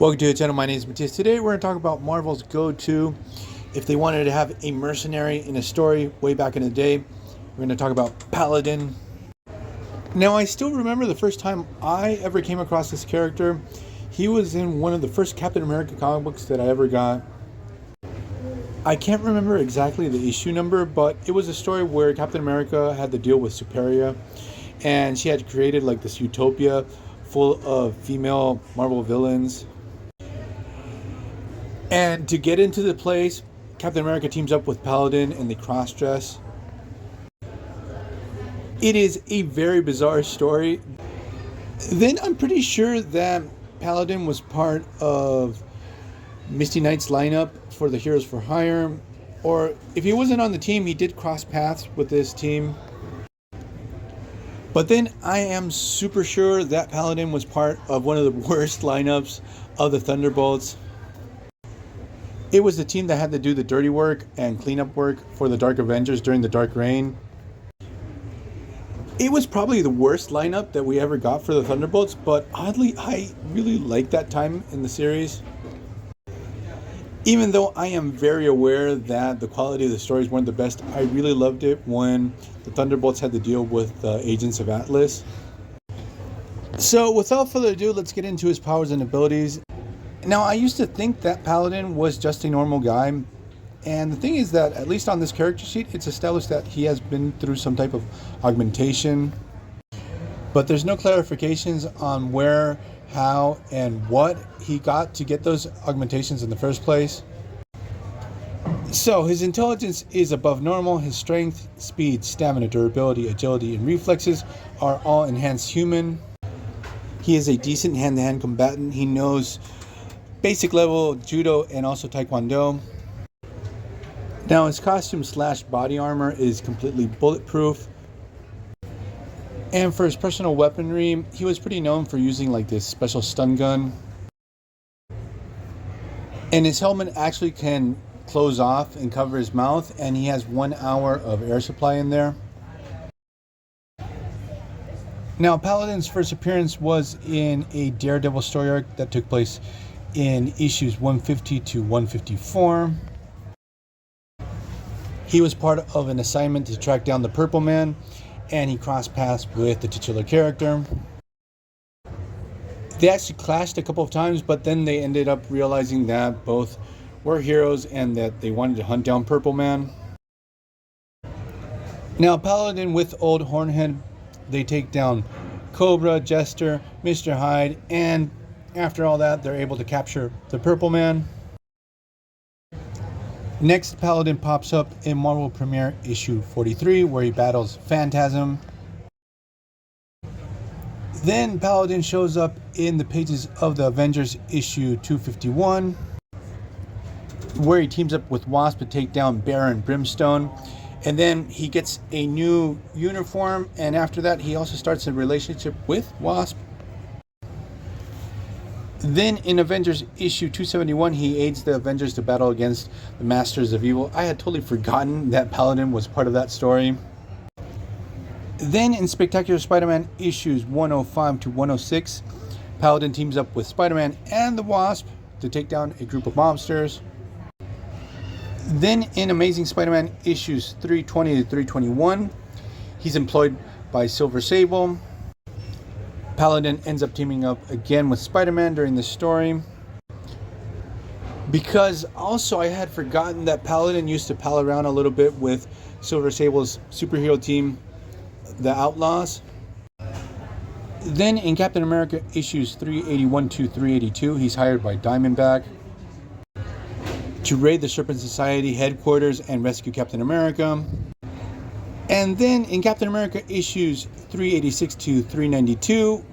Welcome to the channel. My name is Matthias. Today we're going to talk about Marvel's go-to if they wanted to have a mercenary in a story way back in the day. We're going to talk about Paladin. Now, I still remember the first time I ever came across this character. He was in one of the first Captain America comic books that I ever got. I can't remember exactly the issue number, but it was a story where Captain America had to deal with Superia, and she had created like this utopia full of female Marvel villains. And to get into the place, Captain America teams up with Paladin and they cross-dress. It is a very bizarre story. Then I'm pretty sure that Paladin was part of Misty Knight's lineup for the Heroes for Hire. Or if he wasn't on the team, he did cross paths with this team. But then I am super sure that Paladin was part of one of the worst lineups of the Thunderbolts. It was the team that had to do the dirty work and cleanup work for the Dark Avengers during the Dark Reign. It was probably the worst lineup that we ever got for the Thunderbolts, but oddly, I really liked that time in the series. Even though I am very aware that the quality of the stories weren't the best, I really loved it when the Thunderbolts had to deal with the Agents of Atlas. So without further ado, let's get into his powers and abilities. Now, I used to think that Paladin was just a normal guy, and the thing is that, at least on this character sheet, it's established that he has been through some type of augmentation, but there's no clarifications on where, how, and what he got to get those augmentations in the first place. So, his intelligence is above normal, his strength, speed, stamina, durability, agility, and reflexes are all enhanced human. He is a decent hand-to-hand combatant. He knows basic level judo and also taekwondo. Now, his costume / body armor is completely bulletproof. And for his personal weaponry, he was pretty known for using like this special stun gun. And his helmet actually can close off and cover his mouth, and he has 1 hour of air supply in there. Now, Paladin's first appearance was in a Daredevil story arc that took place in issues 150 to 154. He was part of an assignment to track down the Purple Man, and he crossed paths with the titular character. They actually clashed a couple of times, but then they ended up realizing that both were heroes and that they wanted to hunt down Purple Man. Now, Paladin with Old Hornhead, they take down Cobra, Jester, Mr. Hyde, and after all that, they're able to capture the Purple Man. Next, Paladin pops up in Marvel Premiere issue 43, where he battles Phantasm. Then Paladin shows up in the pages of the Avengers issue 251, where he teams up with Wasp to take down Baron Brimstone. And then he gets a new uniform, and after that, he also starts a relationship with Wasp. Then in Avengers issue 271, he aids the Avengers to battle against the Masters of Evil. I had totally forgotten that Paladin was part of that story. Then in Spectacular Spider-Man issues 105 to 106, Paladin teams up with Spider-Man and the Wasp to take down a group of mobsters. Then in Amazing Spider-Man issues 320 to 321, he's employed by Silver Sable. Paladin ends up teaming up again with Spider-Man during this story. Because also I had forgotten that Paladin used to pal around a little bit with Silver Sable's superhero team, the Outlaws. Then in Captain America issues 381 to 382, he's hired by Diamondback to raid the Serpent Society headquarters and rescue Captain America. And then in Captain America issues 386 to 392,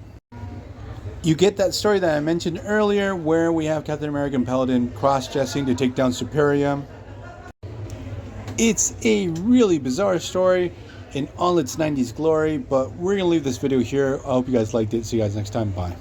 you get that story that I mentioned earlier where we have Captain America and Paladin cross-dressing to take down Superia. It's a really bizarre story in all its 90s glory, but we're going to leave this video here. I hope you guys liked it. See you guys next time. Bye.